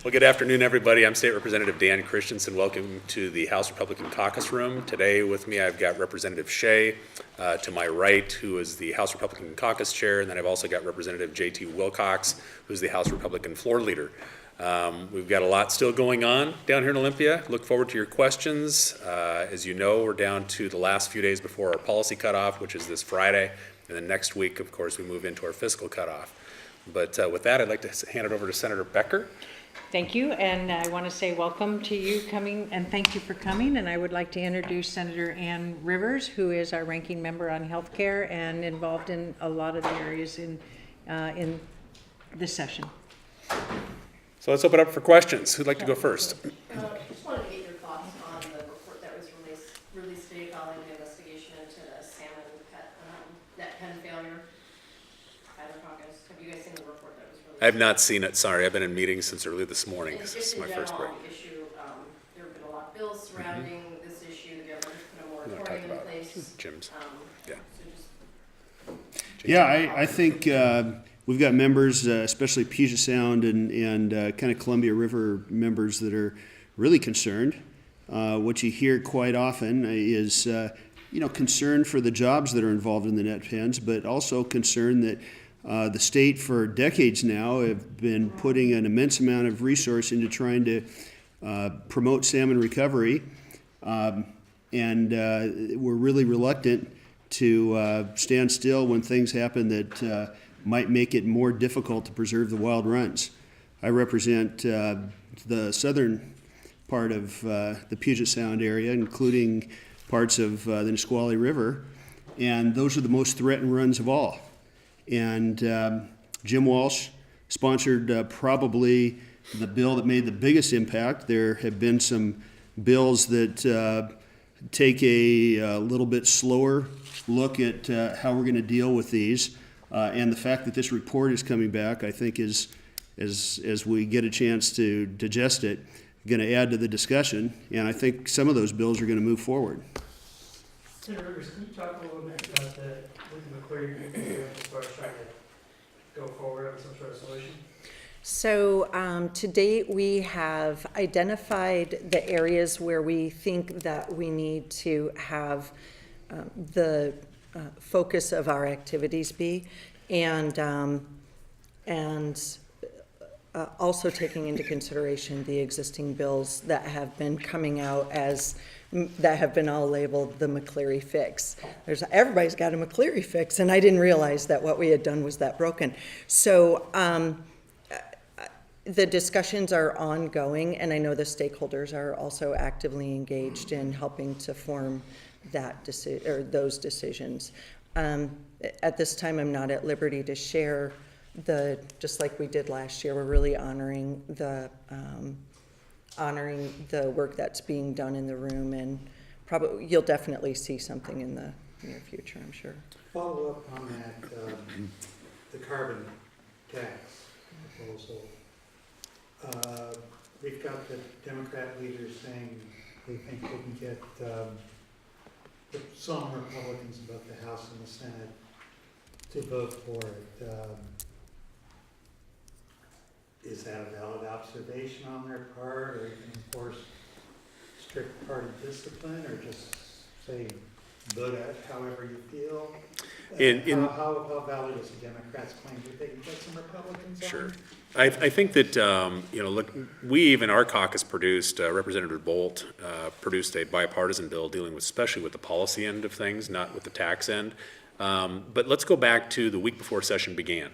Well, good afternoon, everybody. I'm State Representative Dan Christensen. Welcome to the House Republican Caucus Room. Today with me, I've got Representative Shea to my right, who is the House Republican Caucus Chair, and then I've also got Representative J.T. Wilcox, who's the House Republican Floor Leader. We've got a lot still going on down here in Olympia. Look forward to your questions. As you know, we're down to the last few days before our policy cutoff, which is this Friday, and then next week, of course, we move into our fiscal cutoff. But with that, I'd like to hand it over to Senator Becker. Thank you, and I want to say welcome to you coming, and thank you for coming. And I would like to introduce Senator Ann Rivers, who is our ranking member on healthcare and involved in a lot of the areas in this session. So let's open up for questions. Who'd like to go first? Just wanted to get your thoughts on the report that was released today following the investigation into the salmon net pen failure at the caucus. Have you guys seen the report that was released? I have not seen it, sorry. I've been in meetings since early this morning. It's This just is my a first break. general issue. There have been a lot of bills surrounding this issue. The government put a You wanna talk moratorium in about place. Jim's? So just Yeah, I think we've got members, especially Puget Sound and kind of Columbia River members that are really concerned. What you hear quite often is, concern for the jobs that are involved in the net pens, but also concern that the state for decades now have been putting an immense amount of resource into trying to promote salmon recovery, and we're really reluctant to stand still when things happen that might make it more difficult to preserve the wild runs. I represent the southern part of the Puget Sound area, including parts of the Nisqually River, and those are the most threatened runs of all. And Jim Walsh sponsored probably the bill that made the biggest impact. There have been some bills that take a little bit slower look at how we're going to deal with these. And the fact that this report is coming back, I think, is, as we get a chance to digest it, going to add to the discussion. And I think some of those bills are going to move forward. Senator Rivers, can you talk a little bit about what the McCleary Group is doing as far as trying to go forward with some sort of solution? So to date, we have identified the areas where we think that we need to have the focus of our activities be, and also taking into consideration the existing bills that have been coming out that have been all labeled the McCleary fix. Everybody's got a McCleary fix, and I didn't realize that what we had done was that broken. So the discussions are ongoing, and I know the stakeholders are also actively engaged in helping to form that those decisions. At this time, I'm not at liberty to share just like we did last year. We're really honoring the work that's being done in the room, and probably you'll definitely see something in the near future, I'm sure. Follow up on that, the carbon tax proposal. We've got the Democrat leaders saying they think they can get some Republicans in both the House and the Senate to vote for it. Is that a valid observation on their part, or you can enforce strict party discipline, or just say vote it however you feel? How valid is the Democrats' claim that they can get some Republicans on? Sure. I think that, look, we even, our caucus produced, Representative Bolt produced a bipartisan bill dealing with, especially with the policy end of things, not with the tax end. But let's go back to the week before session began.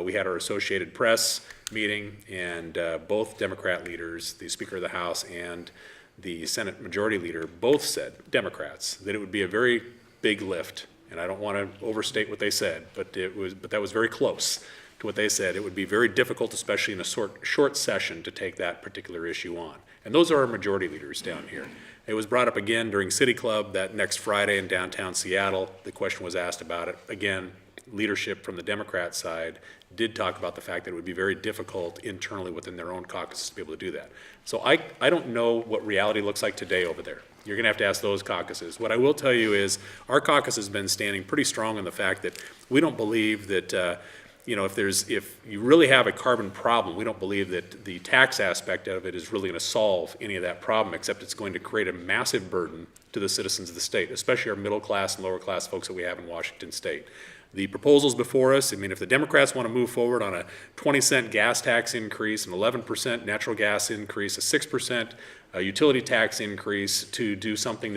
We had our Associated Press meeting, and both Democrat leaders, the Speaker of the House and the Senate Majority Leader, both said, Democrats, that it would be a very big lift. And I don't want to overstate what they said, but that was very close to what they said. It would be very difficult, especially in a short session, to take that particular issue on. And those are our majority leaders down here. It was brought up again during City Club that next Friday in downtown Seattle. The question was asked about it. Again, leadership from the Democrat side did talk about the fact that it would be very difficult internally within their own caucuses to be able to do that. So I don't know what reality looks like today over there. You're going to have to ask those caucuses. What I will tell you is our caucus has been standing pretty strong on the fact that we don't believe that if you really have a carbon problem, we don't believe that the tax aspect of it is really going to solve any of that problem, except it's going to create a massive burden to the citizens of the state, especially our middle class and lower class folks that we have in Washington state. The proposals before us, I mean, if the Democrats want to move forward on a 20-cent gas tax increase, an 11% natural gas increase, a 6% utility tax increase to do something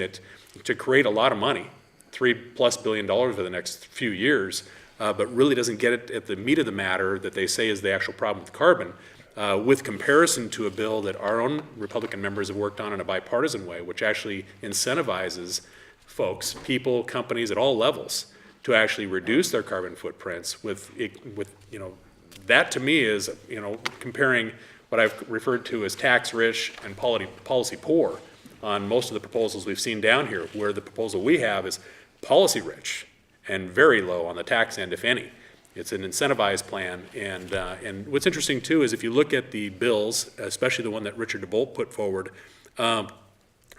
to create a lot of money, $3+ billion over the next few years, but really doesn't get it at the meat of the matter that they say is the actual problem with carbon, with comparison to a bill that our own Republican members have worked on in a bipartisan way, which actually incentivizes folks, people, companies at all levels to actually reduce their carbon footprints that to me is, comparing what I've referred to as tax rich and policy poor on most of the proposals we've seen down here, where the proposal we have is policy rich and very low on the tax end, if any. It's an incentivized plan, and what's interesting too is if you look at the bills, especially the one that Richard DeBolt put forward,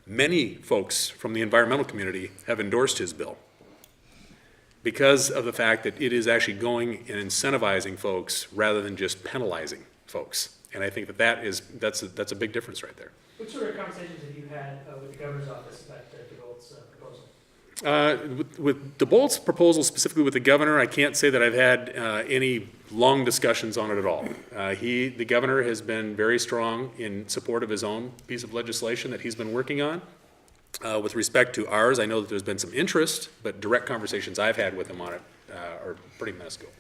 many folks from the environmental community have endorsed his bill because of the fact that it is actually going and incentivizing folks rather than just penalizing folks. And I think that's a big difference right there. What sort of conversations have you had with the governor's office about DeBolt's proposal? With DeBolt's proposal, specifically with the governor, I can't say that I've had any long discussions on it at all. The governor has been very strong in support of his own piece of legislation that he's been working on. With respect to ours, I know that there's been some interest, but direct conversations I've had with him on it are pretty minuscule.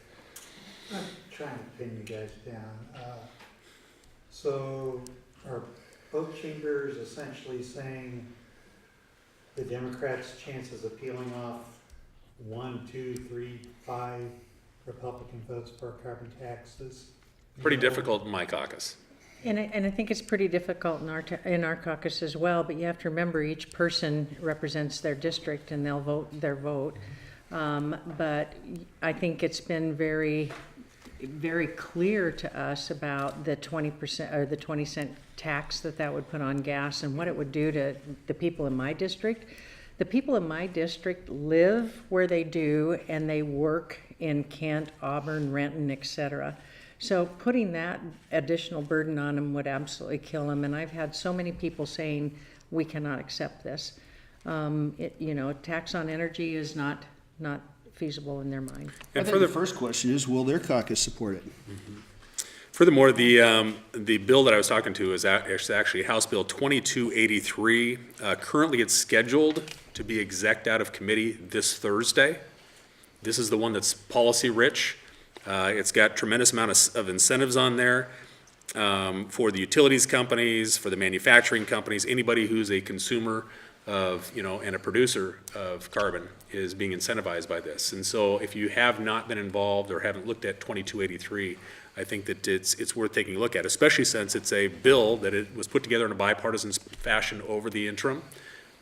I'm trying to pin you guys down. So are both chambers essentially saying the Democrats' chances of peeling off 1, 2, 3, 5 Republican votes for a carbon tax is Pretty difficult in my caucus. And I think it's pretty difficult in our caucus as well, but you have to remember each person represents their district and they'll vote their vote. But I think it's been very, very clear to us about the 20% or the 20-cent tax that would put on gas and what it would do to the people in my district. The people in my district live where they do and they work in Kent, Auburn, Renton, etc. So putting that additional burden on them would absolutely kill them. And I've had so many people saying, we cannot accept this. Tax on energy is not feasible in their mind. And The first question is, will their caucus support it? Furthermore, the bill that I was talking to is actually House Bill 2283. Currently, it's scheduled to be exec'd out of committee this Thursday. This is the one that's policy rich. It's got tremendous amount of incentives on there for the utilities companies, for the manufacturing companies, anybody who's a consumer of, and a producer of carbon is being incentivized by this. And so if you have not been involved or haven't looked at 2283, I think that it's worth taking a look at, especially since it's a bill that it was put together in a bipartisan fashion over the interim.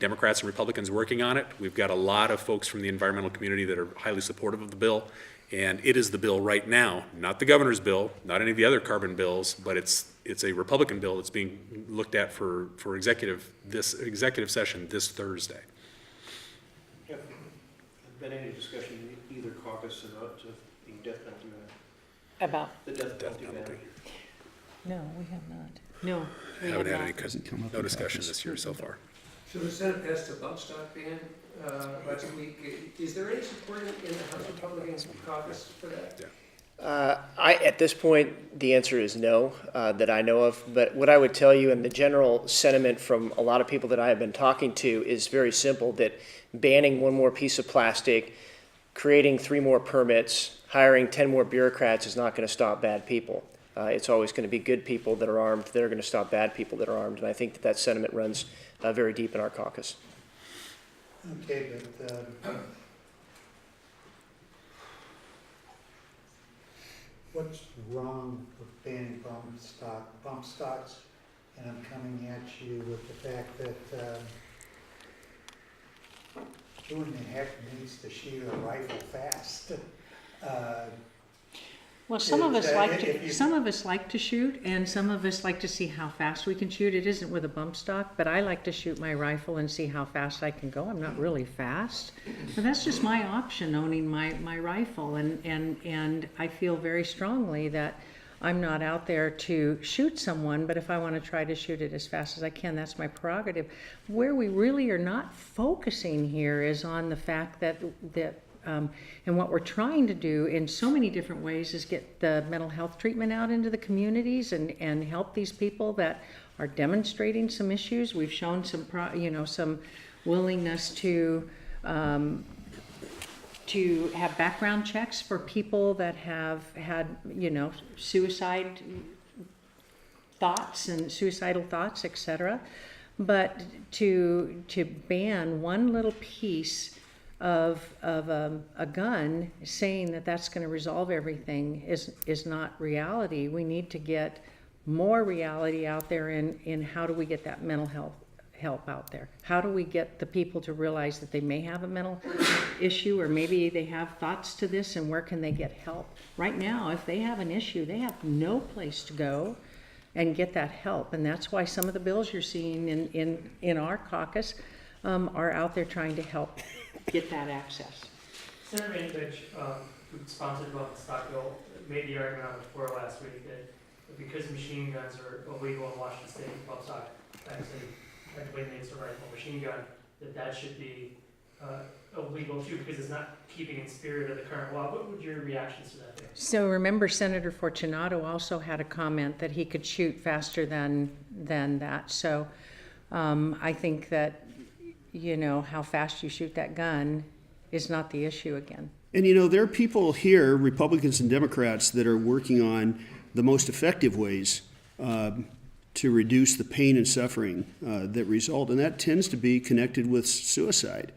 Democrats and Republicans working on it. We've got a lot of folks from the environmental community that are highly supportive of the bill. And it is the bill right now, not the governor's bill, not any of the other carbon bills, but it's a Republican bill that's being looked at for executive session this Thursday. Yeah, been any discussion in either caucus about the death penalty ban? About? The death penalty ban. No, we have not. No, we Haven't have had not. any, no discussion this year so far. So the Senate passed a bump stock ban last week. Is there any support in the House Republican caucus for that? At this point, the answer is no, that I know of. But what I would tell you, and the general sentiment from a lot of people that I have been talking to, is very simple, that banning one more piece of plastic, creating 3 more permits, hiring 10 more bureaucrats is not going to stop bad people. It's always going to be good people that are armed that are going to stop bad people that are armed. And I think that sentiment runs very deep in our caucus. Okay, but what's wrong with banning bump stocks? And I'm coming at you with the fact that who in the heck needs to shoot a rifle fast? Well, some of us If like you- to shoot, and some of us like to see how fast we can shoot. It isn't with a bump stock, but I like to shoot my rifle and see how fast I can go. I'm not really fast, but that's just my option, owning my rifle, and I feel very strongly that I'm not out there to shoot someone, but if I want to try to shoot it as fast as I can, that's my prerogative. Where we really are not focusing here is on the fact that and what we're trying to do in so many different ways is get the mental health treatment out into the communities and help these people that are demonstrating some issues. We've shown some some willingness to have background checks for people that have had suicide thoughts and suicidal thoughts, etc. But to ban one little piece of a gun, saying that that's going to resolve everything is not reality. We need to get more reality out there in how do we get that mental health help out there? How do we get the people to realize that they may have a mental issue, or maybe they have thoughts to this, and where can they get help? Right now, if they have an issue, they have no place to go and get that help, and that's why some of the bills you're seeing in our caucus are out there trying to help get that access. Senator Manchin, who sponsored the bump stock bill, made the argument on the floor last week that because machine guns are illegal in Washington State, bump stock actually makes a rifle machine gun, that should be illegal too, because it's not keeping in spirit of the current law. What would your reactions to that be? So remember, Senator Fortunato also had a comment that he could shoot faster than that. So I think that how fast you shoot that gun is not the issue again. And there are people here, Republicans and Democrats, that are working on the most effective ways to reduce the pain and suffering that result, and that tends to be connected with suicide.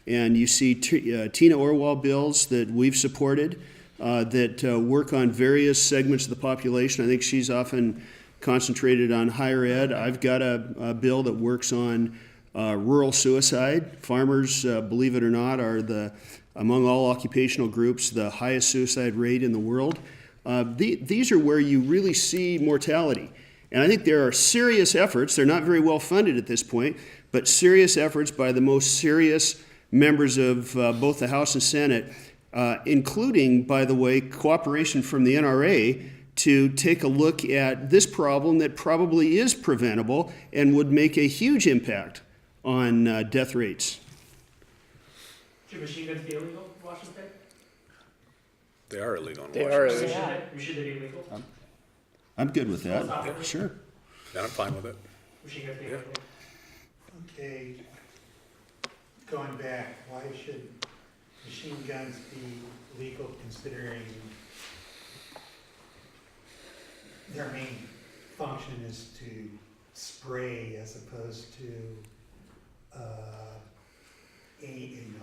And you see Tina Orwell bills that we've supported that work on various segments of the population. I think she's often concentrated on higher ed. I've got a bill that works on rural suicide. Farmers, believe it or not, are among all occupational groups, the highest suicide rate in the world. These are where you really see mortality. And I think there are serious efforts, they're not very well funded at this point, but serious efforts by the most serious members of both the House and Senate, including, by the way, cooperation from the NRA to take a look at this problem that probably is preventable and would make a huge impact on death rates. Should machine guns be illegal in Washington State? They are illegal in They Washington. are illegal. Should they be illegal? I'm good with that. Sure. And I'm fine with it. Machine guns be illegal? Okay, going back, why should machine guns be legal considering their main function is to spray as opposed to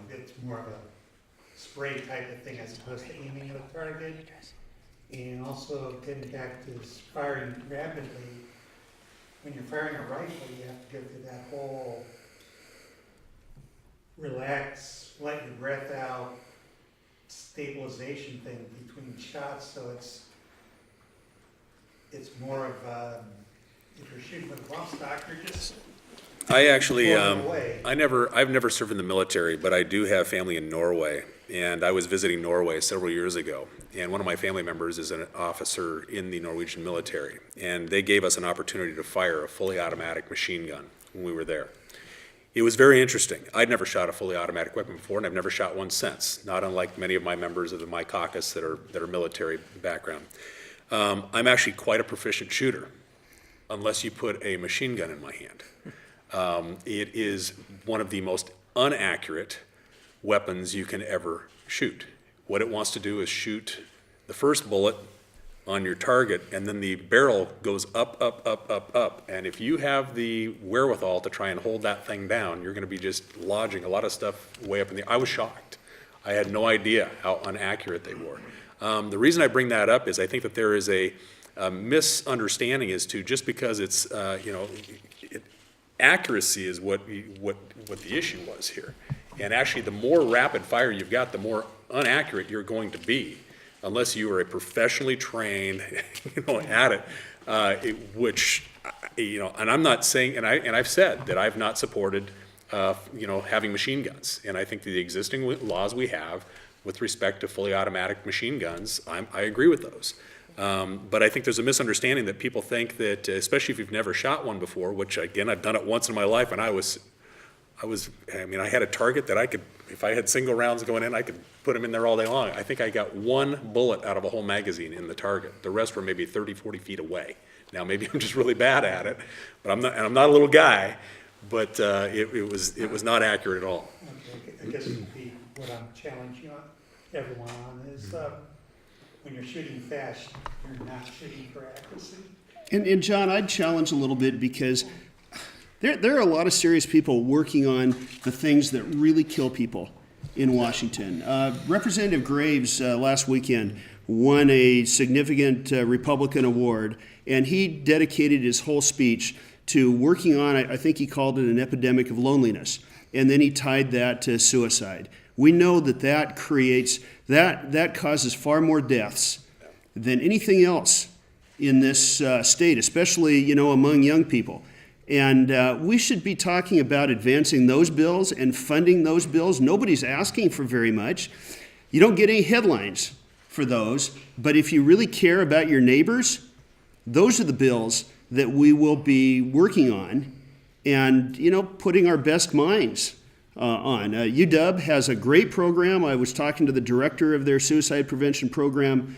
it's more of a spray type of thing as opposed to aiming at a target? And also getting back to firing rapidly, when you're firing a rifle, you have to go through that whole relax, let your breath out, stabilization thing between shots, so it's more of if you're shooting with a bump stock, you're just I actually, blowing away. I've never served in the military, but I do have family in Norway, and I was visiting Norway several years ago. And one of my family members is an officer in the Norwegian military, and they gave us an opportunity to fire a fully automatic machine gun when we were there. It was very interesting. I'd never shot a fully automatic weapon before, and I've never shot one since, not unlike many of my members of my caucus that are military background. I'm actually quite a proficient shooter, unless you put a machine gun in my hand. It is one of the most inaccurate weapons you can ever shoot. What it wants to do is shoot the first bullet on your target, and then the barrel goes up, up, up, up, up. And if you have the wherewithal to try and hold that thing down, you're gonna be just lodging a lot of stuff way up in the, I was shocked. I had no idea how inaccurate they were. The reason I bring that up is I think that there is a misunderstanding as to just because it's, accuracy is what the issue was here. And actually, the more rapid fire you've got, the more inaccurate you're going to be. unless you are a professionally trained, at it, and I'm not saying, and I've said that I've not supported, having machine guns. And I think the existing laws we have with respect to fully automatic machine guns, I agree with those. But I think there's a misunderstanding that people think that, especially if you've never shot one before, which again, I've done it once in my life, and I had a target that I could, if I had single rounds going in, I could put them in there all day long. I think I got one bullet out of a whole magazine in the target. The rest were maybe 30, 40 feet away. Now, maybe I'm just really bad at it, but I'm not a little guy, but it was not accurate at all. Okay, I guess it'd be what I'm challenging everyone on is when you're shooting fast, you're not shooting for accuracy. And John, I'd challenge a little bit because there are a lot of serious people working on the things that really kill people in Washington. Representative Graves last weekend won a significant Republican award, and he dedicated his whole speech to working on, I think he called it an epidemic of loneliness, and then he tied that to suicide. We know that creates, that causes far more deaths than anything else in this state, especially, among young people. And we should be talking about advancing those bills and funding those bills. Nobody's asking for very much. You don't get any headlines for those, but if you really care about your neighbors, those are the bills that we will be working on and, putting our best minds on. UW has a great program. I was talking to the director of their suicide prevention program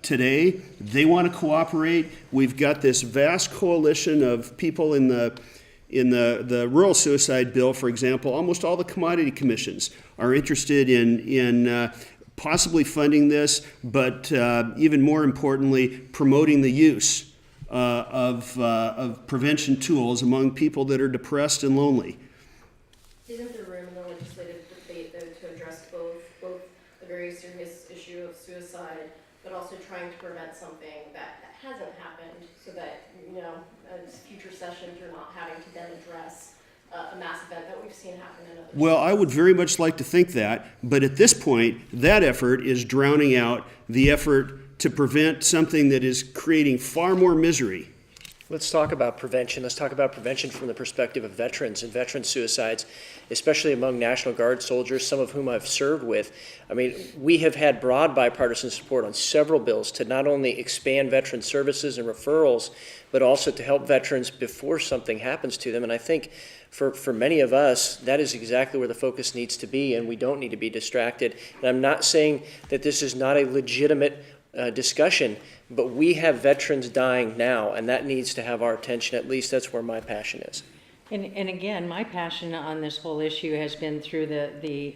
today. They want to cooperate. We've got this vast coalition of people in the rural suicide bill, for example. Almost all the commodity commissions are interested in possibly funding this, but even more importantly, promoting the use of prevention tools among people that are depressed and lonely. Isn't there room in the legislative debate, though, to address both the very serious issue of suicide, but also trying to prevent something that hasn't happened, so that, in future sessions, you're not having to then address a mass event that we've seen happen in other Well, I would very much like to think that, but at this point, that effort is drowning out the effort to prevent something that is creating far more misery. Let's talk about prevention. Let's talk about prevention from the perspective of veterans and veteran suicides, especially among National Guard soldiers, some of whom I've served with. I mean, we have had broad bipartisan support on several bills to not only expand veteran services and referrals, but also to help veterans before something happens to them. And I think for many of us, that is exactly where the focus needs to be, and we don't need to be distracted. And I'm not saying that this is not a legitimate discussion, but we have veterans dying now, and that needs to have our attention. At least that's where my passion is. And again, my passion on this whole issue has been through the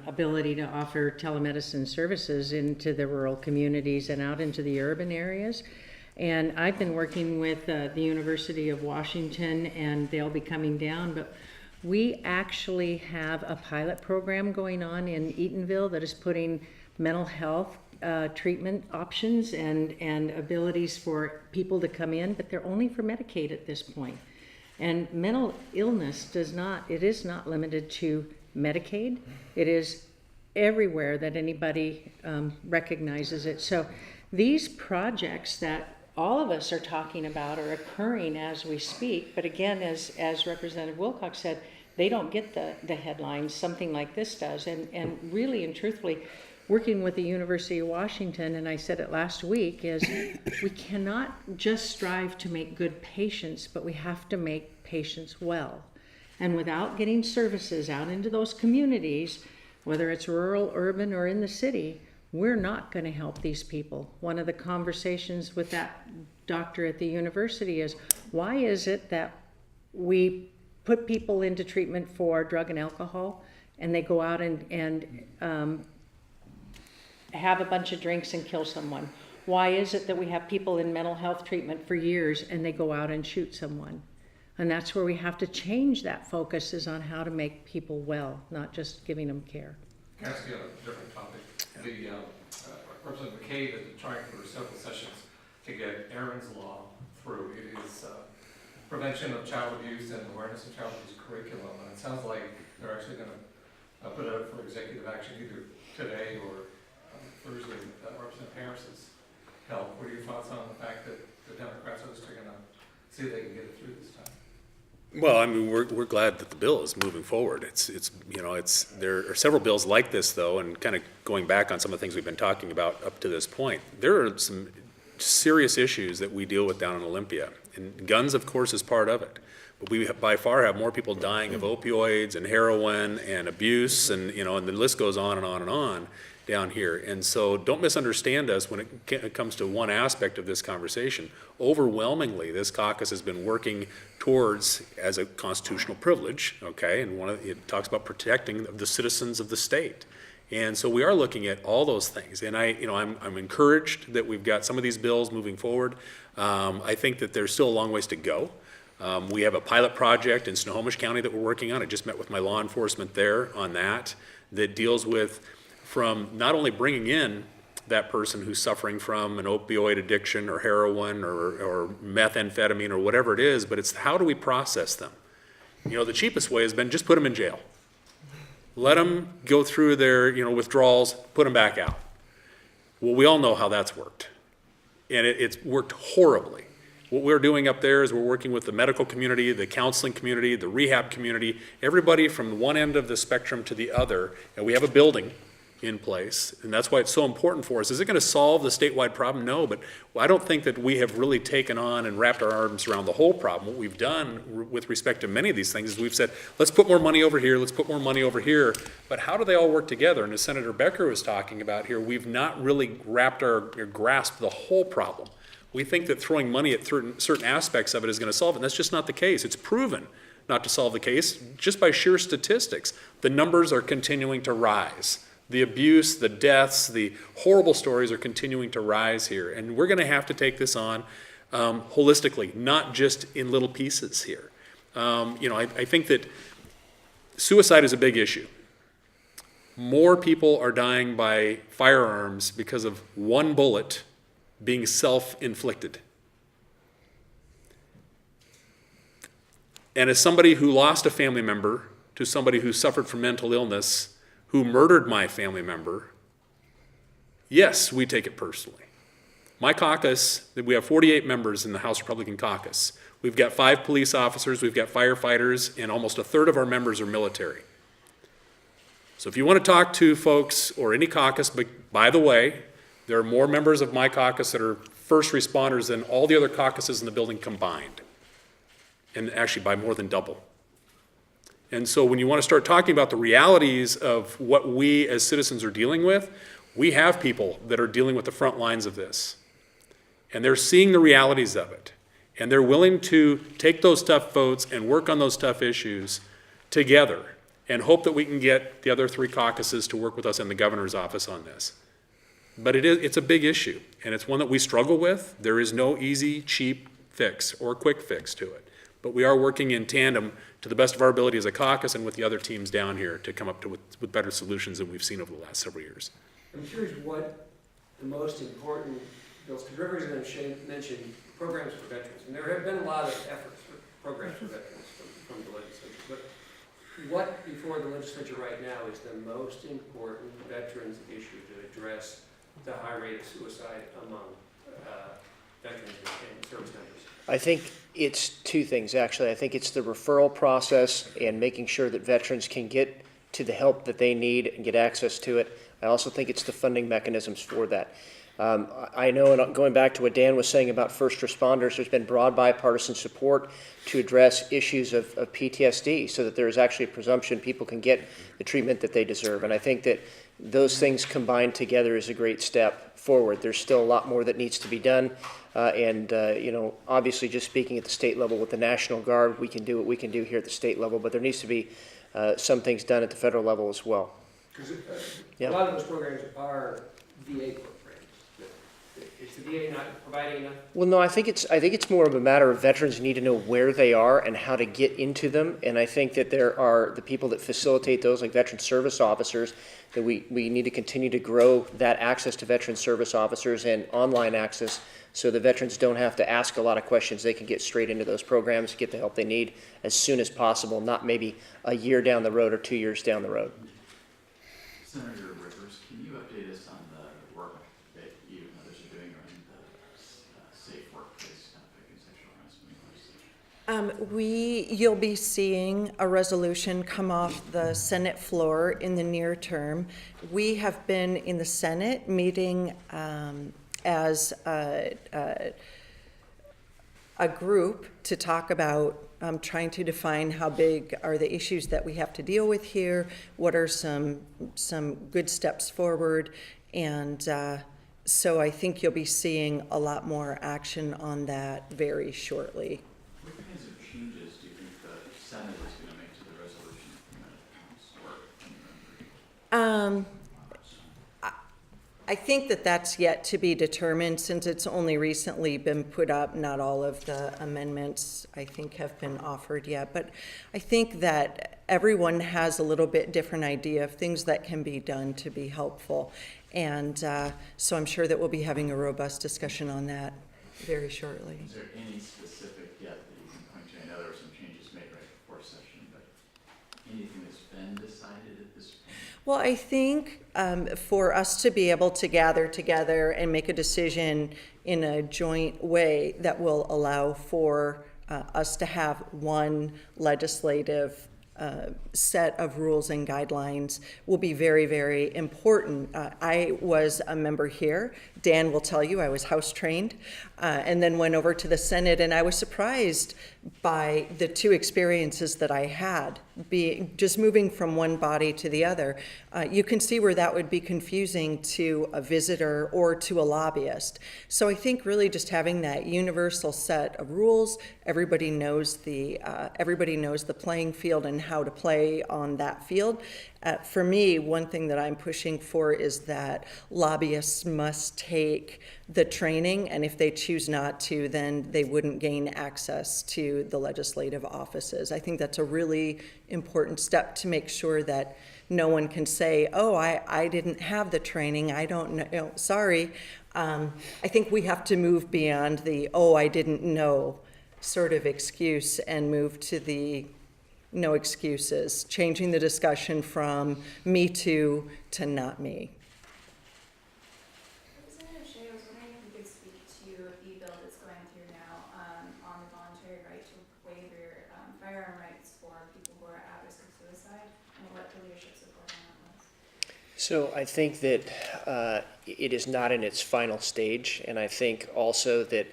ability to offer telemedicine services into the rural communities and out into the urban areas. And I've been working with the University of Washington, and they'll be coming down, but we actually have a pilot program going on in Eatonville that is putting mental health treatment options and abilities for people to come in, but they're only for Medicaid at this point. And mental illness is not limited to Medicaid. It is everywhere that anybody recognizes it. So these projects that all of us are talking about are occurring as we speak, but again, as Representative Wilcox said, they don't get the headlines. Something like this does, and really and truthfully, working with the University of Washington, and I said it last week, is we cannot just strive to make good patients, but we have to make patients well. And without getting services out into those communities, whether it's rural, urban, or in the city, we're not going to help these people. One of the conversations with that doctor at the university is, why is it that we put people into treatment for drug and alcohol, and they go out and have a bunch of drinks and kill someone? Why is it that we have people in mental health treatment for years and they go out and shoot someone? And that's where we have to change that focus, is on how to make people well, not just giving them care. Can I ask you on a different topic? The Representative McCabe has been trying for several sessions to get Aaron's Law through. It is prevention of child abuse and awareness of child abuse curriculum. And it sounds like they're actually going to put it up for executive action either today or Thursday, Representative Harris has held. What are your thoughts on the fact that the Democrats are just going to see if they can get it through this time? Well, I mean, we're glad that the bill is moving forward. There are several bills like this, though, and kind of going back on some of the things we've been talking about up to this point, there are some serious issues that we deal with down in Olympia. And guns, of course, is part of it. But we by far have more people dying of opioids and heroin and abuse and the list goes on and on and on down here. And so don't misunderstand us when it comes to one aspect of this conversation. Overwhelmingly, this caucus has been working towards as a constitutional privilege, okay? And it talks about protecting the citizens of the state. And so we are looking at all those things. And I'm encouraged that we've got some of these bills moving forward. I think that there's still a long ways to go. We have a pilot project in Snohomish County that we're working on. I just met with my law enforcement there on that deals with from not only bringing in that person who's suffering from an opioid addiction or heroin or methamphetamine or whatever it is, but it's how do we process them? The cheapest way has been just put them in jail. Let them go through their withdrawals, put them back out. Well, we all know how that's worked. And it's worked horribly. What we're doing up there is we're working with the medical community, the counseling community, the rehab community, everybody from one end of the spectrum to the other, and we have a building in place, and that's why it's so important for us. Is it going to solve the statewide problem? No, but I don't think that we have really taken on and wrapped our arms around the whole problem. What we've done with respect to many of these things is we've said, let's put more money over here, let's put more money over here, but how do they all work together? And as Senator Becker was talking about here, we've not really grasped the whole problem. We think that throwing money at certain aspects of it is going to solve it, and that's just not the case. It's proven not to solve the case just by sheer statistics. The numbers are continuing to rise. The abuse, the deaths, the horrible stories are continuing to rise here. And we're going to have to take this on holistically, not just in little pieces here. I think that suicide is a big issue. More people are dying by firearms because of one bullet being self-inflicted. And as somebody who lost a family member to somebody who suffered from mental illness, who murdered my family member, yes, we take it personally. My caucus, we have 48 members in the House Republican caucus. We've got 5 police officers, we've got firefighters, and almost a third of our members are military. So if you want to talk to folks or any caucus, but by the way, there are more members of my caucus that are first responders than all the other caucuses in the building combined, and actually by more than double. And so when you want to start talking about the realities of what we as citizens are dealing with, we have people that are dealing with the front lines of this. And they're seeing the realities of it. And they're willing to take those tough votes and work on those tough issues together and hope that we can get the other 3 caucuses to work with us in the governor's office on this. But it's a big issue, and it's one that we struggle with. There is no easy, cheap fix or quick fix to it. But we are working in tandem to the best of our ability as a caucus and with the other teams down here to come up with better solutions than we've seen over the last several years. I'm curious what the most important bills, because Representative mentioned programs for veterans, and there have been a lot of efforts for programs for veterans from the legislature, but what before the legislature right now is the most important veterans issue to address the high rate of suicide among veterans and service members? I think it's 2 things, actually. I think it's the referral process and making sure that veterans can get to the help that they need and get access to it. I also think it's the funding mechanisms for that. I know, and going back to what Dan was saying about first responders, there's been broad bipartisan support to address issues of PTSD so that there is actually a presumption people can get the treatment that they deserve. And I think that those things combined together is a great step forward. There's still a lot more that needs to be done. Obviously just speaking at the state level with the National Guard, we can do what we can do here at the state level, but there needs to be some things done at the federal level as well. Because a lot of those programs are VA programs. Is the VA not providing enough? Well, no, I think it's more of a matter of veterans need to know where they are and how to get into them. And I think that there are the people that facilitate those, like veteran service officers, that we need to continue to grow that access to veteran service officers and online access so the veterans don't have to ask a lot of questions. They can get straight into those programs, get the help they need as soon as possible, not maybe a year down the road or 2 years down the road. Senator Rivers, can you update us on the work You'll be seeing a resolution come off the Senate floor in the near term. We have been in the Senate meeting as a group to talk about trying to define how big are the issues that we have to deal with here, what are some good steps forward, and so I think you'll be seeing a lot more action on that very shortly. What kinds of changes do you think the Senate is going to make to the resolution from the House? I think that that's yet to be determined since it's only recently been put up. Not all of the amendments, I think, have been offered yet. But I think that everyone has a little bit different idea of things that can be done to be helpful. And so I'm sure that we'll be having a robust discussion on that very shortly. Is there any specific yet that you can point to? I know there were some changes made right before session, but anything that's been decided at this point? Well, I think for us to be able to gather together and make a decision in a joint way that will allow for us to have one legislative set of rules and guidelines will be very, very important. I was a member here. Dan will tell you I was house trained and then went over to the Senate, and I was surprised by the two experiences that I had, just moving from one body to the other. You can see where that would be confusing to a visitor or to a lobbyist. So I think really just having that universal set of rules, everybody knows the playing field and how to play on that field. For me, one thing that I'm pushing for is that lobbyists must take the training, and if they choose not to, then they wouldn't gain access to the legislative offices. I think that's a really important step to make sure that no one can say, oh, I didn't have the training, I don't know, sorry. I think we have to move beyond the, oh, I didn't know sort of excuse and move to the no excuses, changing the discussion from me to not me. Representative Shea, I was wondering if you could speak to the bill that's going through now on the voluntary right to waive your firearm rights for people who are at risk of suicide, and what the leadership support on that was. So I think that it is not in its final stage, and I think also that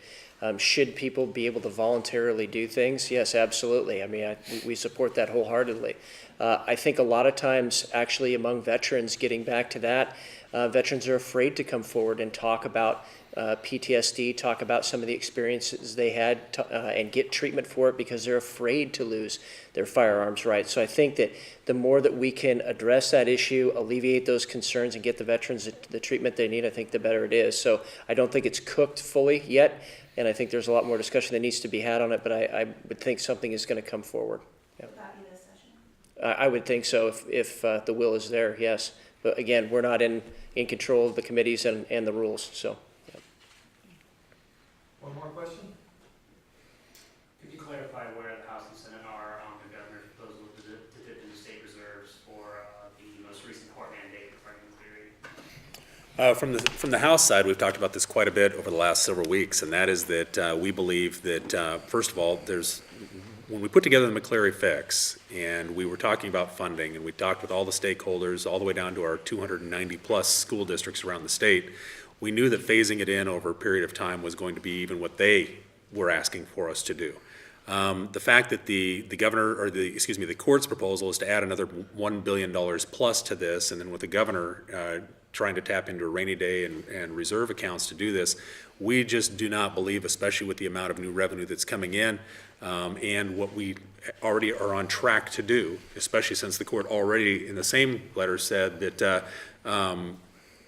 should people be able to voluntarily do things? Yes, absolutely. I mean, we support that wholeheartedly. I think a lot of times, actually, among veterans, getting back to that, veterans are afraid to come forward and talk about PTSD, talk about some of the experiences they had, and get treatment for it because they're afraid to lose their firearms rights. So I think that the more that we can address that issue, alleviate those concerns, and get the veterans the treatment they need, I think the better it is. So I don't think it's cooked fully yet, and I think there's a lot more discussion that needs to be had on it, but I would think something is going to come forward. Yeah. Would that be this session? I would think so if the will is there, yes. But again, we're not in control of the committees and the rules, so. Yeah. One more question? Could you clarify where the House and Senate are on the governor's proposal to dip into state reserves for the most recent court mandate regarding theory? From the House side, we've talked about this quite a bit over the last several weeks, and that is that we believe that, first of all, when we put together the McCleary fix, and we were talking about funding, and we talked with all the stakeholders, all the way down to our 290-plus school districts around the state, we knew that phasing it in over a period of time was going to be even what they were asking for us to do. The fact that the court's proposal is to add another $1 billion plus to this, and then with the governor trying to tap into a rainy day and reserve accounts to do this, we just do not believe, especially with the amount of new revenue that's coming in, and what we already are on track to do, especially since the court already in the same letter said that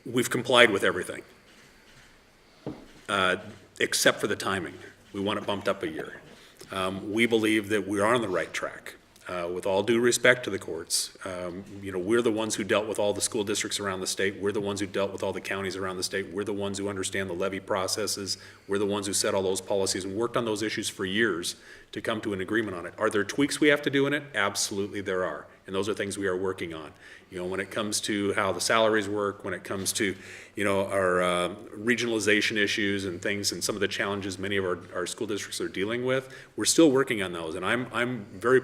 we've complied with everything, except for the timing. We want it bumped up a year. We believe that we are on the right track. with all due respect to the courts, you know, we're the ones who dealt with all the school districts around the state. We're the ones who dealt with all the counties around the state. We're the ones who understand the levy processes. We're the ones who set all those policies and worked on those issues for years to come to an agreement on it. Are there tweaks we have to do in it? Absolutely there are. And those are things we are working on. You know, when it comes to how the salaries work, when it comes to, you know, our regionalization issues and things and some of the challenges many of our school districts are dealing with, we're still working on those. And I'm very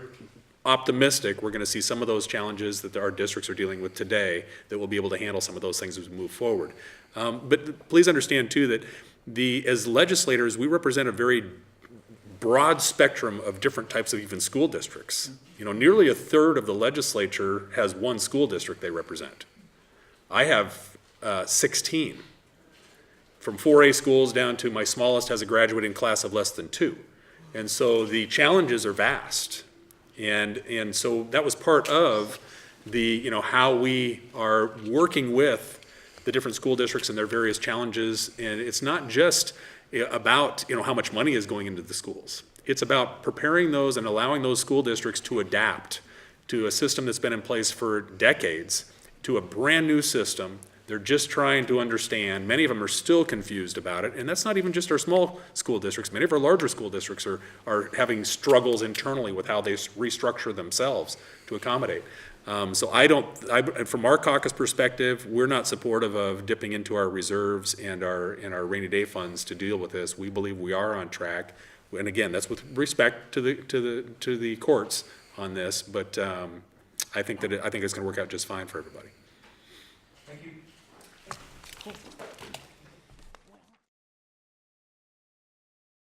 optimistic we're going to see some of those challenges that our districts are dealing with today, that we'll be able to handle some of those things as we move forward. But please understand too that as legislators, we represent a very broad spectrum of different types of even school districts. You know, nearly a third of the legislature has one school district they represent. I have 16, from 4A schools down to my smallest has a graduating class of less than 2. And so the challenges are vast. And so that was part of the, you know, how we are working with the different school districts and their various challenges. And it's not just about, you know, how much money is going into the schools. It's about preparing those and allowing those school districts to adapt to a system that's been in place for decades, to a brand new system. They're just trying to understand. Many of them are still confused about it, and that's not even just our small school districts. Many of our larger school districts are having struggles internally with how they restructure themselves to accommodate. So from our caucus perspective, we're not supportive of dipping into our reserves and our rainy day funds to deal with this. We believe we are on track, and again, that's with respect to the courts on this. But I think it's going to work out just fine for everybody. Thank you.